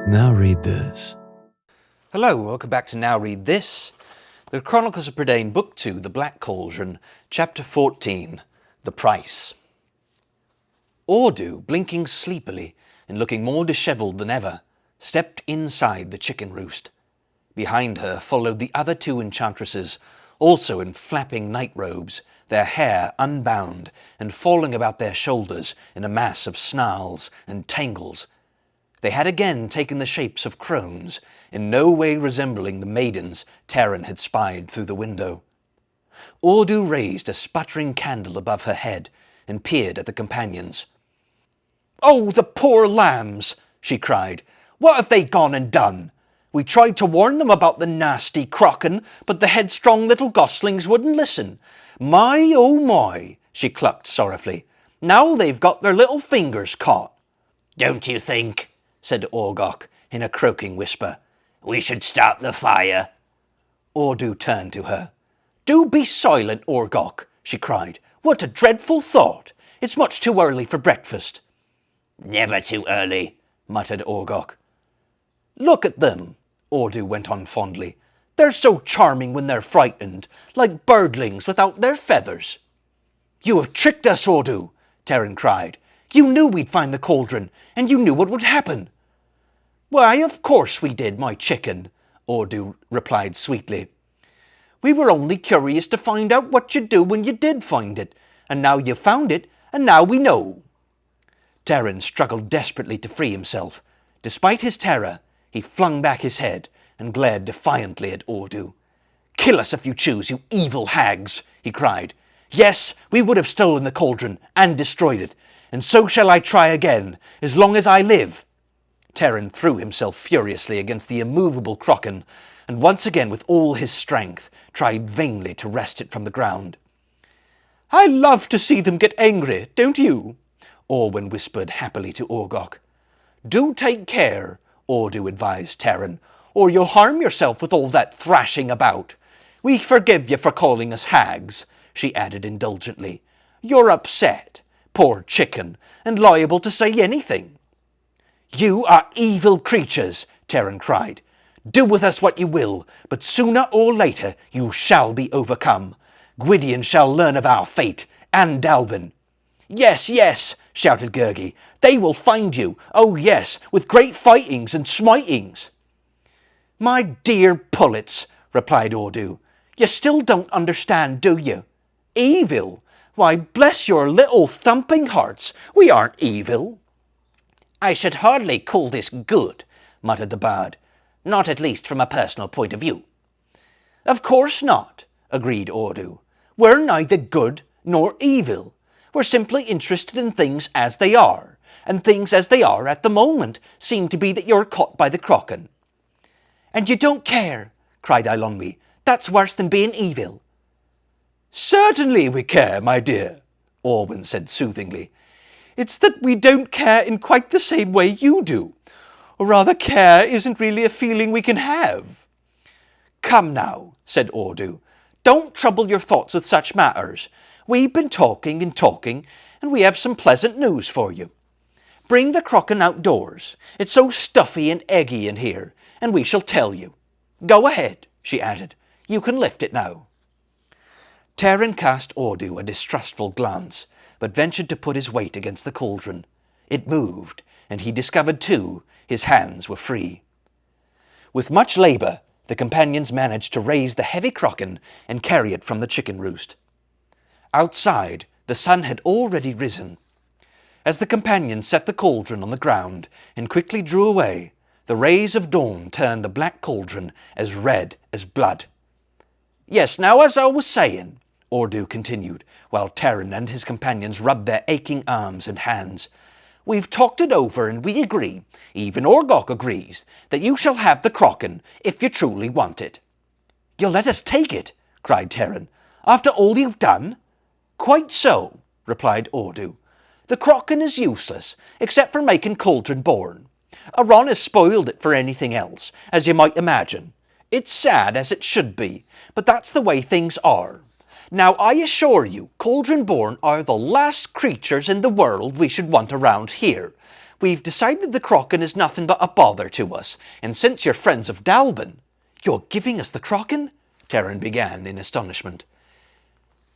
Now read this. Hello, welcome back to Now Read This, the Chronicles of Prydain, Book 2, The Black Cauldron, Chapter 14, The Price. Audu, blinking sleepily and looking more dishevelled than ever, stepped inside the chicken roost. Behind her followed the other two enchantresses, also in flapping night robes, their hair unbound and falling about their shoulders in a mass of snarls and tangles. They had again taken the shapes of crones, in no way resembling the maidens Taran had spied through the window. Audu raised a sputtering candle above her head and peered at the companions. "Oh, the poor lambs!" she cried. "What have they gone and done? We tried to warn them about the nasty crocken, but the headstrong little goslings wouldn't listen. My, oh my," she clucked sorrowfully. "Now they've got their little fingers caught." "Don't you think," said Orgok in a croaking whisper, "we should start the fire?" Audu turned to her. "Do be silent, Orgok," she cried. "What a dreadful thought! It's much too early for breakfast." "Never too early," muttered Orgok. "Look at them," Audu went on fondly. "They're so charming when they're frightened, like birdlings without their feathers." "You have tricked us, Audu," Taran cried. "You knew we'd find the cauldron, and you knew what would happen." "Why, of course we did, my chicken," Audu replied sweetly. "We were only curious to find out what you'd do when you did find it, and now you've found it, and now we know." Taran struggled desperately to free himself. Despite his terror, he flung back his head and glared defiantly at Audu. "Kill us if you choose, you evil hags," he cried. "Yes, we would have stolen the cauldron and destroyed it, and so shall I try again, as long as I live." Taran threw himself furiously against the immovable crocken, and once again with all his strength tried vainly to wrest it from the ground. "I love to see them get angry, don't you?" Orwen whispered happily to Orgok. "Do take care," Audu advised Taran, "or you'll harm yourself with all that thrashing about. We forgive you for calling us hags," she added indulgently. "You're upset, poor chicken, and liable to say anything." "You are evil creatures," Taran cried. "Do with us what you will, but sooner or later you shall be overcome. Gwydion shall learn of our fate, and Dalbin." "Yes, yes," shouted Gurgi. "They will find you, oh yes, with great fightings and smitings." "My dear pullets," replied Audu, "you still don't understand, do you? Evil? Why, bless your little thumping hearts, we aren't evil." "I should hardly call this good," muttered the bard. "Not at least from a personal point of view." "Of course not," agreed Audu. "We're neither good nor evil. We're simply interested in things as they are, and things as they are at the moment seem to be that you're caught by the crocken." "And you don't care," cried Eilonwy. "That's worse than being evil." "Certainly we care, my dear," Orwen said soothingly. "It's that we don't care in quite the same way you do. Or rather, care isn't really a feeling we can have." "Come now," said Audu. "Don't trouble your thoughts with such matters. We've been talking and talking, and we have some pleasant news for you. Bring the crocken outdoors. It's so stuffy and eggy in here, and we shall tell you. Go ahead," she added. "You can lift it now." Taran cast Audu a distrustful glance, but ventured to put his weight against the cauldron. It moved, and he discovered, too, his hands were free. With much labour, the companions managed to raise the heavy crocken and carry it from the chicken roost. Outside, the sun had already risen. As the companions set the cauldron on the ground and quickly drew away, the rays of dawn turned the black cauldron as red as blood. "Yes, now as I was saying," Audu continued, while Taran and his companions rubbed their aching arms and hands, "we've talked it over and we agree, even Orgok agrees, that you shall have the crocken if you truly want it." "You'll let us take it?" cried Taran. "After all you've done?" "Quite so," replied Audu. "The crocken is useless, except for making cauldron born. Aran has spoiled it for anything else, as you might imagine. It's sad as it should be, but that's the way things are. Now I assure you, Cauldron-born are the last creatures in the world we should want around here. We've decided the Kraken is nothing but a bother to us, and since you're friends of Dalbin—" "You're giving us the Kraken?" Terran began in astonishment.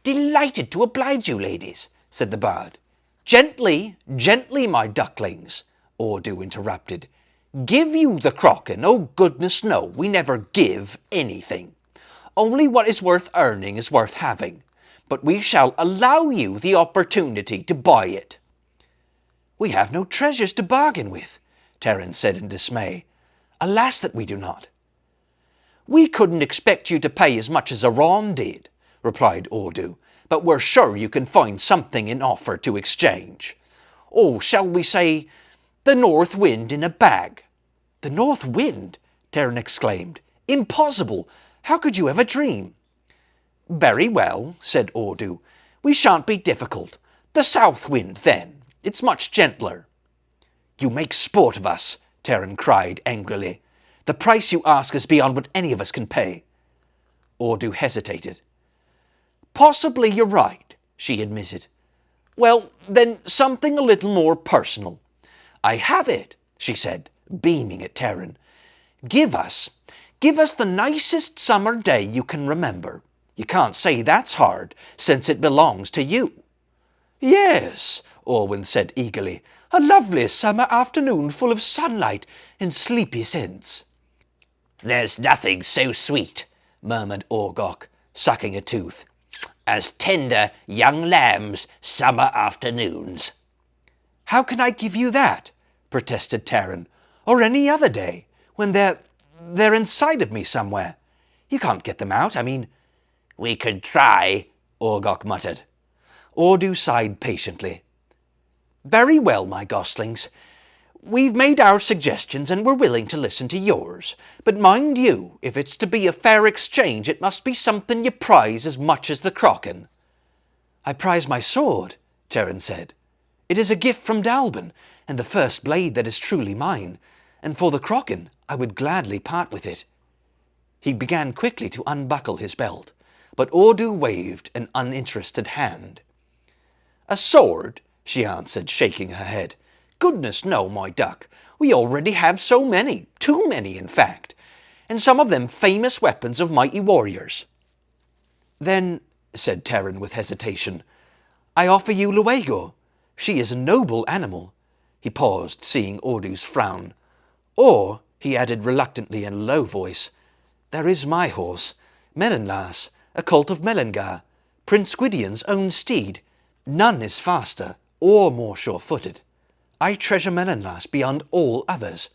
"Delighted to oblige you, ladies," said the bard. "Gently, gently, my ducklings," Ordu interrupted. "Give you the Kraken? Oh, goodness no, we never give anything. Only what is worth earning is worth having, but we shall allow you the opportunity to buy it." "We have no treasures to bargain with," Terran said in dismay. "Alas that we do not." "We couldn't expect you to pay as much as Aran did," replied Ordu, "but we're sure you can find something in offer to exchange. Oh, shall we say, the north wind in a bag?" "The north wind?" Terran exclaimed. "Impossible! How could you ever dream?" "Very well," said Ordu. "We shan't be difficult. The south wind, then. It's much gentler." "You make sport of us," Terran cried angrily. "The price you ask is beyond what any of us can pay." Ordu hesitated. "Possibly you're right," she admitted. "Well, then something a little more personal." "I have it," she said, beaming at Terran. Give us the nicest summer day you can remember. You can't say that's hard, since it belongs to you." "Yes," Orwin said eagerly. "A lovely summer afternoon full of sunlight and sleepy scents." "There's nothing so sweet," murmured Orgok, sucking a tooth, "as tender young lambs' summer afternoons." "How can I give you that?" protested Terran. "Or any other day, when they're inside of me somewhere. You can't get them out, I mean—" "We could try," Orgok muttered. Ordu sighed patiently. "Very well, my goslings. We've made our suggestions and we're willing to listen to yours. But mind you, if it's to be a fair exchange, it must be something you prize as much as the Kraken." "I prize my sword," Terran said. "It is a gift from Dalbin, and the first blade that is truly mine, and for the Kraken I would gladly part with it." He began quickly to unbuckle his belt, but Ordu waved an uninterested hand. "A sword?" she answered, shaking her head. "Goodness no, my duck. We already have so many, too many in fact, and some of them famous weapons of mighty warriors." "Then," said Terran with hesitation, "I offer you Luego. She is a noble animal." He paused, seeing Ordu's frown. "Or," he added reluctantly in a low voice, "there is my horse, Melenlas, a colt of Melengar, Prince Gwydion's own steed. None is faster or more sure-footed. I treasure Melenlas beyond all others."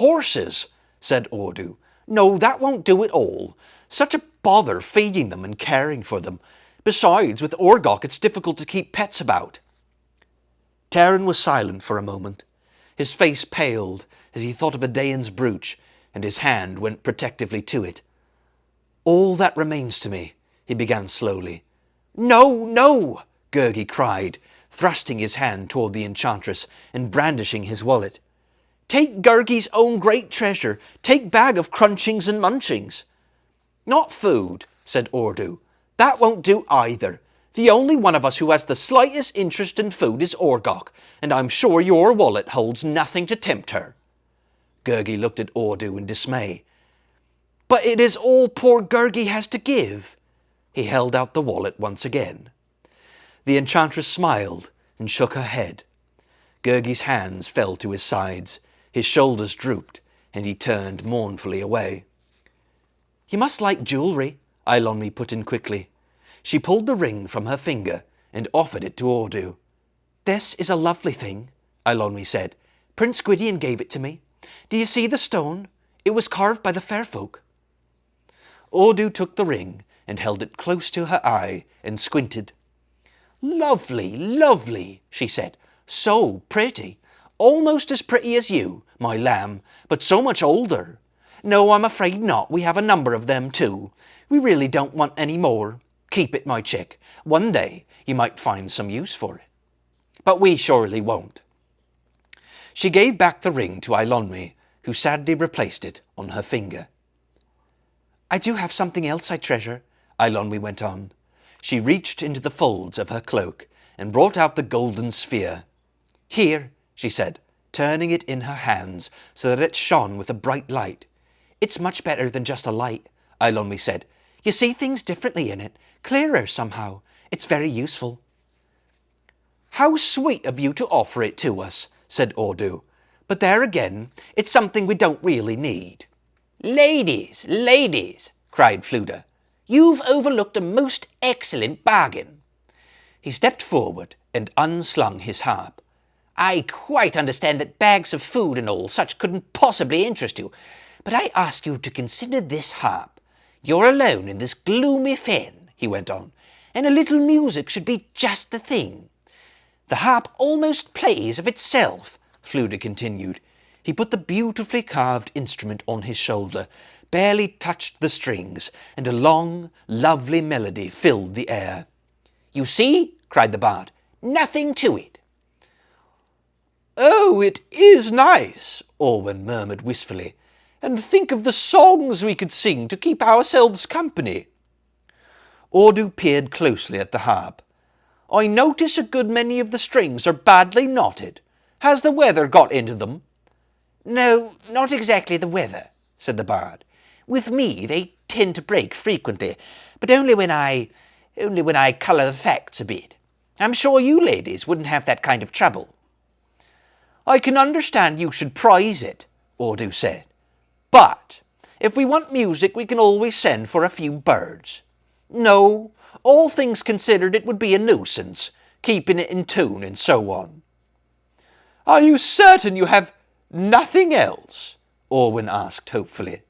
"Horses," said Ordu. "No, that won't do at all. Such a bother feeding them and caring for them. Besides, with Orgok it's difficult to keep pets about." Terran was silent for a moment. His face paled as he thought of Dane's brooch, and his hand went protectively to it. "All that remains to me," he began slowly. "No, no!" Gurgi cried, thrusting his hand toward the enchantress and brandishing his wallet. "Take Gurgi's own great treasure. Take bag of crunchings and munchings." "Not food," said Ordu. "That won't do either. The only one of us who has the slightest interest in food is Orgok, and I'm sure your wallet holds nothing to tempt her." Gurgi looked at Ordu in dismay. "But it is all poor Gurgi has to give." He held out the wallet once again. The enchantress smiled and shook her head. Gurgi's hands fell to his sides, his shoulders drooped, and he turned mournfully away. "You must like jewellery," Eilonmi put in quickly. She pulled the ring from her finger and offered it to Ordu. "This is a lovely thing," Eilonmi said. "Prince Gwydion gave it to me. Do you see the stone? It was carved by the fair folk." Ordu took the ring and held it close to her eye and squinted. "Lovely, lovely," she said. "So pretty. Almost as pretty as you, my lamb, but so much older. No, I'm afraid not. We have a number of them too. We really don't want any more. Keep it, my chick. One day you might find some use for it. But we surely won't." She gave back the ring to Eilonmi, who sadly replaced it on her finger. "I do have something else I treasure," Eilonmi went on. She reached into the folds of her cloak and brought out the golden sphere. "Here," she said, turning it in her hands so that it shone with a bright light. "It's much better than just a light," Eilonwy said. "You see things differently in it, clearer somehow. It's very useful." "How sweet of you to offer it to us," said Audu. "But there again, it's something we don't really need." Ladies, ladies, cried Fluda, you've overlooked a most excellent bargain. He stepped forward and unslung his harp. I quite understand that bags of food and all such couldn't possibly interest you, but I ask you to consider this harp. You're alone in this gloomy fen, he went on, and a little music should be just the thing. The harp almost plays of itself, Fluda continued. He put the beautifully carved instrument on his shoulder, barely touched the strings, and a long, lovely melody filled the air. You see, cried the bard, nothing to it. Oh, it is nice, Orwen murmured wistfully. And think of the songs we could sing to keep ourselves company. Audu peered closely at the harp. I notice a good many of the strings are badly knotted. Has the weather got into them? No, not exactly the weather, said the bard. With me they tend to break frequently, but only when I colour the facts a bit. I'm sure you ladies wouldn't have that kind of trouble. I can understand you should prize it, Audu said. But if we want music, we can always send for a few birds. No, all things considered, it would be a nuisance, keeping it in tune and so on. Are you certain you have nothing else? Orwen asked hopefully.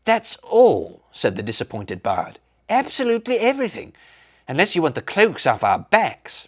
That's all, said the disappointed bard. Absolutely everything, unless you want the cloaks off our backs.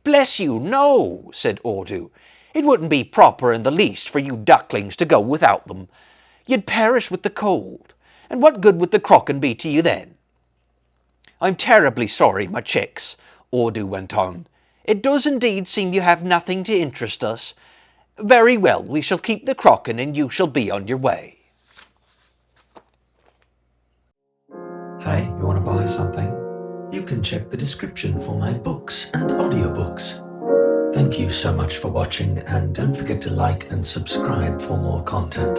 Bless you, no, said Audu. It wouldn't be proper in the least for you ducklings to go without them. You'd perish with the cold, and what good would the crocken be to you then? I'm terribly sorry, my chicks, Audu went on. It does indeed seem you have nothing to interest us. Very well, we shall keep the crocken and you shall be on your way. Hey, you want to buy something? You can check the description for my books and audiobooks. Thank you so much for watching, and don't forget to like and subscribe for more content.